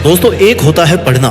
दोस्तों, एक होता है पढ़ना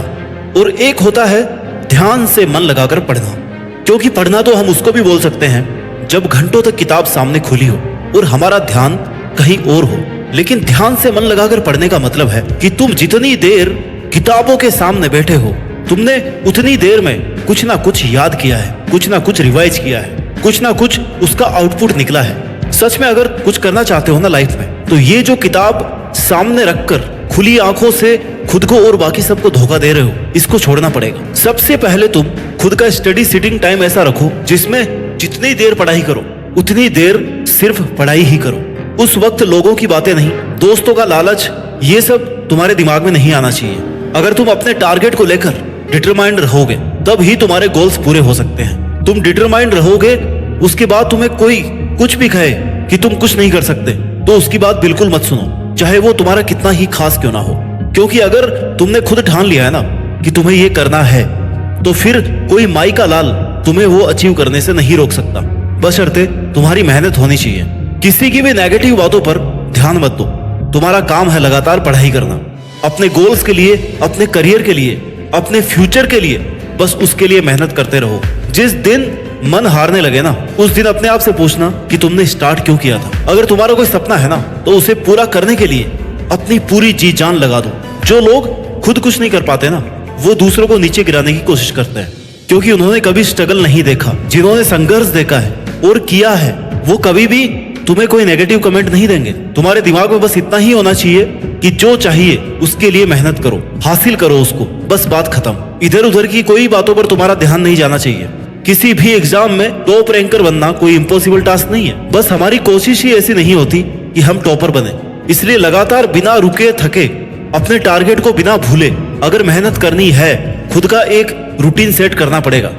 और एक होता है ध्यान से मन लगाकर पढ़ना। क्योंकि पढ़ना तो हम उसको भी बोल सकते हैं जब घंटों तक किताब सामने खुली हो और हमारा ध्यान कहीं और हो। लेकिन ध्यान से मन लगाकर पढ़ने का मतलब है कि तुम जितनी देर किताबों के सामने बैठे हो, तुमने उतनी देर में कुछ ना कुछ याद किया है, कुछ ना कुछ रिवाइज किया है, कुछ ना कुछ उसका आउटपुट निकला है। सच में अगर कुछ करना चाहते हो ना लाइफ में, तो ये जो किताब सामने रखकर खुली आंखों से खुद को और बाकी सबको धोखा दे रहे हो, इसको छोड़ना पड़ेगा। सबसे पहले तुम खुद का स्टडी सिटिंग टाइम ऐसा रखो जिसमें जितनी देर पढ़ाई करो उतनी देर सिर्फ पढ़ाई ही करो। उस वक्त लोगों की बातें नहीं, दोस्तों का लालच, ये सब तुम्हारे दिमाग में नहीं आना चाहिए। अगर तुम अपने टारगेट को लेकर डिटरमाइंड रहोगे तब ही तुम्हारे गोल्स पूरे हो सकते हैं। तुम डिटरमाइंड रहोगे, उसके बाद तुम्हें कोई कुछ भी कहे कि तुम कुछ नहीं कर सकते, तो उसकी बात बिल्कुल मत सुनो, चाहे वो तुम्हारा कितना ही खास क्यों ना हो। क्योंकि अगर तुमने खुद ठान लिया है ना कि तुम्हें ये करना है, तो फिर कोई माई का लाल तुम्हें वो अचीव करने से नहीं रोक सकता। बशर्ते तुम्हारी मेहनत होनी चाहिए। किसी की भी नेगेटिव बातों पर ध्यान मत दो। तुम्हारा काम है लगातार पढ़ाई करना, अपने गोल्स के लिए, अपने करियर के लिए, अपने फ्यूचर के लिए, बस उसके लिए मेहनत करते रहो। जिस दिन मन हारने लगे ना, उस दिन अपने आप से पूछना कि तुमने स्टार्ट क्यों किया था। अगर तुम्हारा कोई सपना है ना, तो उसे पूरा करने के लिए अपनी पूरी जी जान लगा दो। जो लोग खुद कुछ नहीं कर पाते ना, वो दूसरों को नीचे गिराने की कोशिश करते हैं, क्योंकि उन्होंने कभी स्ट्रगल नहीं देखा। जिन्होंने संघर्ष देखा है और किया है, वो कभी भी तुम्हें कोई नेगेटिव कमेंट नहीं देंगे। तुम्हारे दिमाग में बस इतना ही होना चाहिए कि जो चाहिए उसके लिए मेहनत करो, हासिल करो उसको, बस बात खत्म। इधर उधर की कोई बातों पर तुम्हारा ध्यान नहीं जाना चाहिए। किसी भी एग्जाम में टॉप रैंकर बनना कोई इम्पॉसिबल टास्क नहीं है, बस हमारी कोशिश ही ऐसी नहीं होती कि हम टॉपर बने। इसलिए लगातार बिना रुके थके अपने टारगेट को बिना भूले अगर मेहनत करनी है, खुद का एक रूटीन सेट करना पड़ेगा,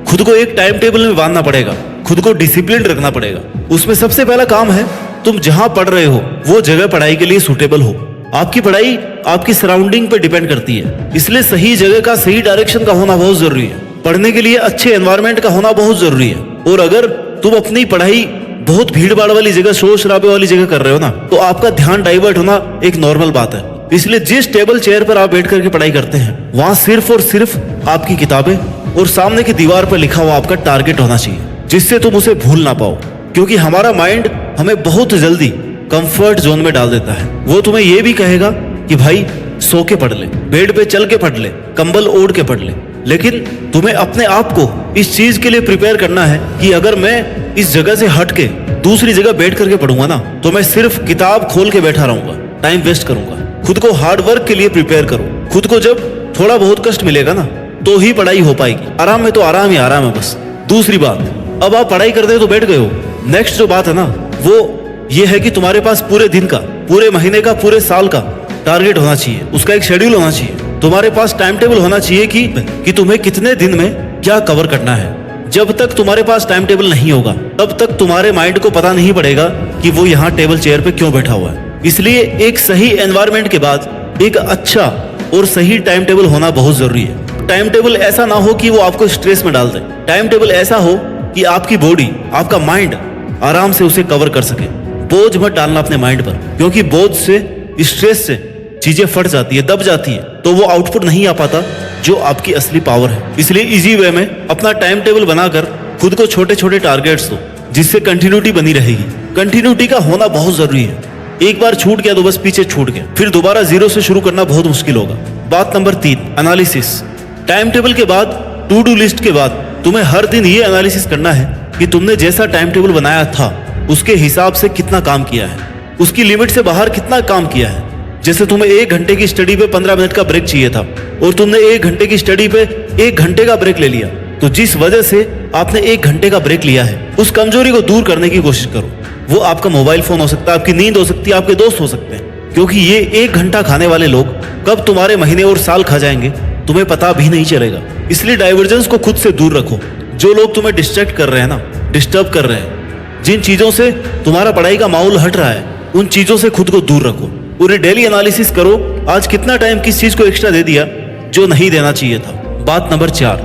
खुद को एक टाइम टेबल में बांधना पड़ेगा, खुद को डिसिप्लिन रखना पड़ेगा। उसमें सबसे पहला काम है, तुम जहां पढ़ रहे हो वो जगह पढ़ाई के लिए सूटेबल हो। आपकी पढ़ाई आपकी सराउंडिंग पे डिपेंड करती है, इसलिए सही जगह का, सही डायरेक्शन का होना बहुत जरूरी है। पढ़ने के लिए अच्छे एनवायरनमेंट का होना बहुत जरूरी है। और अगर तुम अपनी पढ़ाई बहुत भीड़ भाड़ वाली जगह, शोर शराबे वाली जगह कर रहे हो ना, तो आपका ध्यान डाइवर्ट होना एक नॉर्मल बात है। इसलिए जिस टेबल चेयर पर आप बैठ करके पढ़ाई करते हैं, वहां सिर्फ और सिर्फ आपकी किताबें और सामने की दीवार पर लिखा हुआ आपका टारगेट होना चाहिए, जिससे तुम उसे भूल ना पाओ। क्योंकि हमारा माइंड हमें बहुत जल्दी कंफर्ट जोन में डाल देता है। वो तुम्हें यह भी कहेगा कि भाई सो के पढ़ ले, बेड पे चल के पढ़ ले, कंबल ओढ़ के पढ़ ले। लेकिन तुम्हें अपने आप को इस चीज के लिए प्रिपेयर करना है कि अगर मैं इस जगह से हट के दूसरी जगह बैठ करके पढ़ूंगा ना, तो मैं सिर्फ किताब खोल के बैठा रहूंगा, टाइम वेस्ट करूंगा। खुद को हार्ड वर्क के लिए प्रिपेयर करो। खुद को जब थोड़ा बहुत कष्ट मिलेगा ना, तो ही पढ़ाई हो पाएगी। आराम में तो आराम ही आराम है बस। दूसरी बात, अब आप पढ़ाई करते हो तो बैठ गए हो, नेक्स्ट जो बात है ना, वो ये है कि तुम्हारे पास पूरे दिन का, पूरे महीने का, पूरे साल का टारगेट होना चाहिए। उसका एक शेड्यूल होना चाहिए। तुम्हारे पास टाइम टेबल होना चाहिए कि तुम्हें कितने दिन में क्या कवर करना है। जब तक तुम्हारे पास टाइम टेबल नहीं होगा, तब तक तुम्हारे माइंड को पता नहीं पड़ेगा कि वो यहाँ टेबल चेयर पे क्यों बैठा हुआ है। इसलिए एक सही एनवायरनमेंट के बाद एक अच्छा और सही टाइम टेबल होना बहुत जरूरी है। टाइम टेबल ऐसा ना हो कि वो आपको स्ट्रेस में डाल दे। टाइम टेबल ऐसा हो कि आपकी बॉडी, आपका माइंड आराम से उसे कवर कर सके। बोझ मत डालना अपने माइंड पर, क्योंकि बोझ से, स्ट्रेस से चीजें फट जाती है, दब जाती है, तो वो आउटपुट नहीं आ पाता जो आपकी असली पावर है। इसलिए इजी वे में अपना टाइम टेबल बनाकर खुद को छोटे छोटे टारगेट्स दो, जिससे कंटिन्यूटी बनी रहेगी। कंटिन्यूटी का होना बहुत जरूरी है। एक बार छूट गया तो बस पीछे छूट गया, फिर दोबारा जीरो से शुरू करना बहुत मुश्किल होगा। बात नंबर 3, एनालिसिस। टाइम टेबल के बाद, टू डू लिस्ट के बाद तुम्हें हर दिन ये एनालिसिस करना है कि तुमने जैसा टाइम टेबल बनाया था उसके हिसाब से कितना काम किया है, उसकी लिमिट से बाहर कितना काम किया है। जैसे तुम्हें 1 घंटे की स्टडी पे 15 मिनट का ब्रेक चाहिए था और तुमने 1 घंटे की स्टडी पे 1 घंटे का ब्रेक ले लिया, तो जिस वजह से आपने 1 घंटे का ब्रेक लिया है, उस कमजोरी को दूर करने की कोशिश करो। वो आपका मोबाइल फोन हो सकता है, आपकी नींद हो सकती है, आपके दोस्त हो सकते हैं। क्योंकि ये 1 घंटा खाने वाले लोग कब तुम्हारे महीने और साल खा जाएंगे तुम्हें पता भी नहीं चलेगा। इसलिए डाइवर्जेंस को खुद से दूर रखो। जो लोग तुम्हें डिस्ट्रैक्ट कर रहे हैं ना, डिस्टर्ब कर रहे हैं, जिन चीजों से तुम्हारा पढ़ाई का माहौल हट रहा है, उन चीजों से खुद को दूर रखो। पूरे डेली एनालिसिस करो, आज कितना टाइम किस चीज को एक्स्ट्रा दे दिया जो नहीं देना चाहिए था। बात नंबर 4,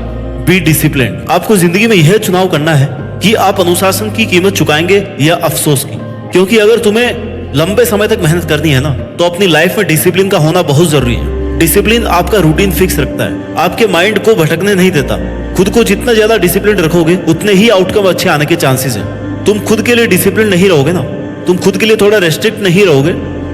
बी डिसिप्लिन। आपको जिंदगी में यह चुनाव करना है कि आप अनुशासन की कीमत चुकाएंगे या अफसोस की। क्योंकि अगर तुम्हें लंबे समय तक मेहनत करनी है ना, तो अपनी लाइफ में डिसिप्लिन का होना बहुत जरूरी है। डिसिप्लिन आपका रूटीन फिक्स रखता है, आपके माइंड को भटकने नहीं देता। खुद को जितना ज्यादा डिसिप्लिन रखोगे उतने ही आउटकम अच्छे आने के चांसेस हैं। तुम खुद के लिए डिसिप्लिन नहीं रहोगे ना, तुम खुद के लिए थोड़ा रेस्ट्रिक्ट नहीं रहोगे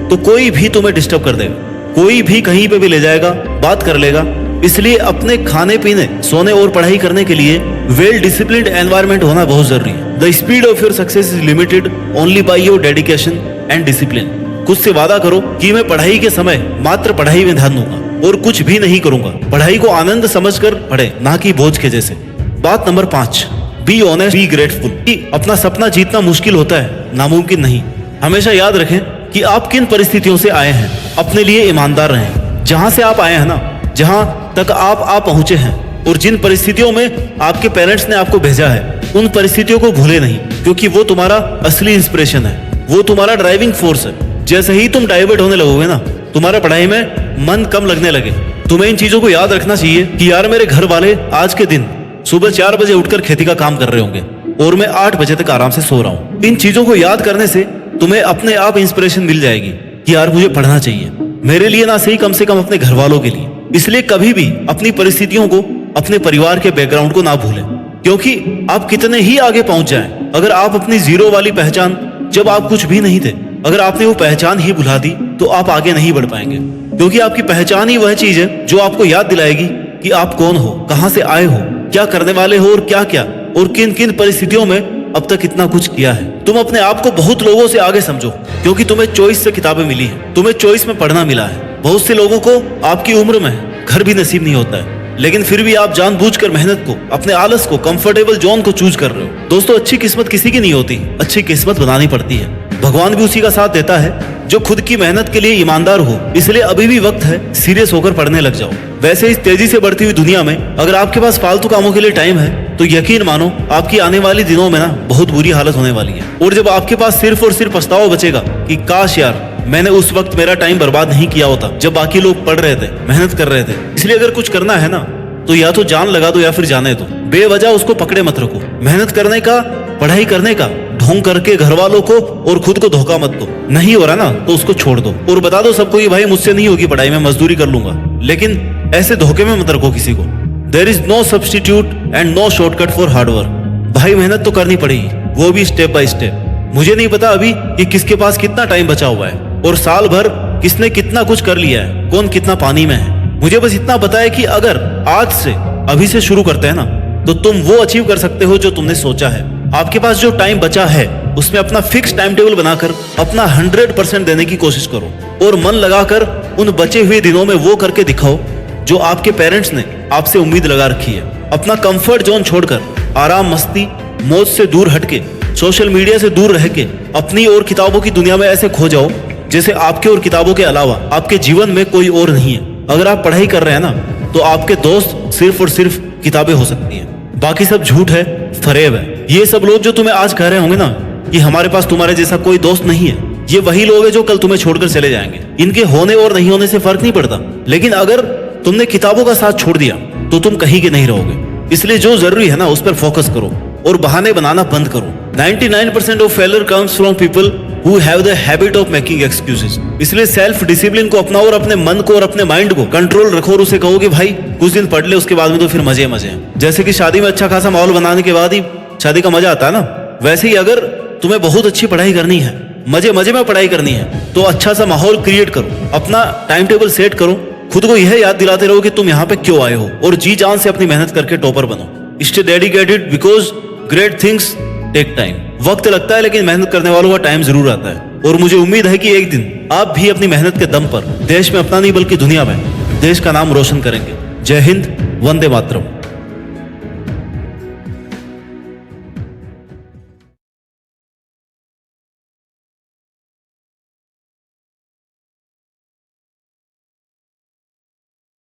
तो कोई भी तुम्हें डिस्टर्ब कर देगा, कोई भी कहीं पे भी ले जाएगा, बात कर लेगा। इसलिए अपने खाने पीने, सोने और पढ़ाई करने के लिए वेल डिसिप्लिन्ड एनवायरनमेंट होना बहुत जरूरी है। The speed of your success is limited only by your dedication and discipline. खुद से वादा करो कि मैं पढ़ाई के समय मात्र पढ़ाई में ध्यान दूंगा और कुछ भी नहीं करूंगा। पढ़ाई को आनंद समझकर पढ़े, ना कि बोझ के जैसे। बात number 5, be honest, be grateful. अपना सपना जीतना मुश्किल होता है, नामुमकिन नहीं। हमेशा याद रखें कि आप किन परिस्थितियों से आए हैं। अपने लिए ईमानदार रहें। जहां से आप आए हैं ना, जहां तक आप पहुंचे हैं और जिन परिस्थितियों में आपके पेरेंट्स ने आपको भेजा है, उन परिस्थितियों को भूले नहीं, क्योंकि वो तुम्हारा असली इंस्पिरेशन है, वो तुम्हारा ड्राइविंग फोर्स है। जैसे ही तुम डाइवर्ट होने लगोगे ना, तुम्हारा पढ़ाई में मन कम लगने लगे, तुम्हें इन चीजों को याद रखना चाहिए कि यार मेरे घर वाले आज के दिन सुबह 4 बजे उठकर खेती का काम कर रहे होंगे और मैं 8 बजे तक आराम से सो रहा हूँ। इन चीजों को याद करने से तुम्हें अपने आप इंस्पिरेशन मिल जाएगी कि यार मुझे पढ़ना चाहिए, मेरे लिए ना सही, कम से कम अपने घर वालों के लिए। इसलिए कभी भी अपनी परिस्थितियों को, अपने परिवार के बैकग्राउंड को ना भूलें, क्योंकि आप कितने ही आगे पहुंच जाएं, अगर आप अपनी जीरो वाली पहचान, जब आप कुछ भी नहीं थे, अगर आपने वो पहचान ही भुला दी तो आप आगे नहीं बढ़ पाएंगे। क्योंकि आपकी पहचान ही वह चीज है जो आपको याद दिलाएगी कि आप कौन हो, कहां से आए हो, क्या करने वाले हो और क्या क्या और किन किन परिस्थितियों में अब तक इतना कुछ किया है। तुम अपने आप को बहुत लोगों से आगे समझो, क्योंकि तुम्हें चॉइस से किताबें मिली है, तुम्हें चॉइस में पढ़ना मिला है। बहुत से लोगों को आपकी उम्र में घर भी नसीब नहीं होता है, लेकिन फिर भी आप जानबूझकर मेहनत को, अपने आलस को, कंफर्टेबल जोन को चूज कर रहे हो। दोस्तों, अच्छी किस्मत किसी की नहीं होती, अच्छी किस्मत बनानी पड़ती है। भगवान भी उसी का साथ देता है जो खुद की मेहनत के लिए ईमानदार हो। इसलिए अभी भी वक्त है, सीरियस होकर पढ़ने लग जाओ। वैसे इस तेजी से बढ़ती हुई दुनिया में अगर आपके पास फालतू कामों के लिए टाइम है तो यकीन मानो आपकी आने वाली दिनों में ना बहुत बुरी हालत होने वाली है। और जब आपके पास सिर्फ और सिर्फ पछतावा बचेगा कि काश यार मैंने उस वक्त मेरा टाइम बर्बाद नहीं किया होता जब बाकी लोग पढ़ रहे थे, मेहनत कर रहे थे। इसलिए अगर कुछ करना है ना तो या तो जान लगा दो या फिर जाने दो। बेवजह उसको पकड़े मत रखो। मेहनत करने का, पढ़ाई करने का ढोंग करके घर वालों को और खुद को धोखा मत दो। नहीं हो रहा ना तो उसको छोड़ दो और बता दो सबको कि भाई मुझसे नहीं होगी पढ़ाई, मैं मजदूरी कर लूंगा। लेकिन ऐसे धोखे में मत रखो किसी को। There is no substitute and no shortcut for hard work. भाई मेहनत तो करनी पड़ेगी, वो भी स्टेप बाय स्टेप। मुझे नहीं पता अभी कि किसके पास कितना टाइम बचा हुआ है और साल भर किसने कितना कुछ कर लिया है, कौन कितना पानी में है। मुझे बस इतना पता है कि अगर आज से, अभी से शुरू करते हैं ना तो तुम वो अचीव कर सकते हो जो तुमने सोचा है। आपके पास जो टाइम बचा है उसमें अपना फिक्स टाइम टेबल बनाकर अपना 100% देने की कोशिश करो और मन लगाकर उन बचे हुए दिनों में वो करके दिखाओ जो आपके पेरेंट्स ने आपसे उम्मीद लगा रखी है। अपना कंफर्ट जोन छोड़कर आराम, मस्ती, मौज से दूर हटके, सोशल मीडिया से दूर रह के अपनी और किताबों की दुनिया में ऐसे खो जाओ जैसे आपके और किताबों के अलावा आपके जीवन में कोई और नहीं है। अगर आप पढ़ाई कर रहे हैं ना तो आपके दोस्त सिर्फ और सिर्फ किताबें हो सकती हैं, बाकी सब झूठ है, फरेब है। ये सब लोग जो तुम्हें आज कह रहे होंगे ना कि हमारे पास तुम्हारे जैसा कोई दोस्त नहीं है, ये वही लोग हैं जो कल तुम्हें छोड़कर चले जाएंगे। इनके होने और नहीं होने से फर्क नहीं पड़ता, लेकिन अगर तुमने किताबों का साथ छोड़ दिया तो तुम कहीं के नहीं रहोगे। इसलिए जो जरूरी है ना उस पर फोकस करो और बहाने बनाना बंद करो। 99% of failure comes from people who have the habit of making excuses। इसलिए सेल्फ डिसिप्लिन को अपनाओ और अपने मन को और अपने माइंड को कंट्रोल रखो और उसे कहो कि भाई कुछ दिन पढ़ ले, उसके बाद में तो फिर मजे मजे हैं। जैसे कि शादी में अच्छा खासा माहौल बनाने के बाद ही शादी का मजा आता है ना, वैसे ही अगर तुम्हें बहुत अच्छी पढ़ाई करनी है, मजे मजे में पढ़ाई करनी है, तो अच्छा सा माहौल क्रिएट करो, अपना टाइम टेबल सेट करो, खुद को यह याद दिलाते रहो कि तुम यहाँ पे क्यों आए हो और जी जान से अपनी मेहनत करके टॉपर बनो। Stay dedicated because great things take time. वक्त लगता है लेकिन मेहनत करने वालों का टाइम जरूर आता है। और मुझे उम्मीद है कि एक दिन आप भी अपनी मेहनत के दम पर देश में अपना नहीं बल्कि दुनिया में देश का नाम रोशन करेंगे। जय हिंद, वंदे मातरम।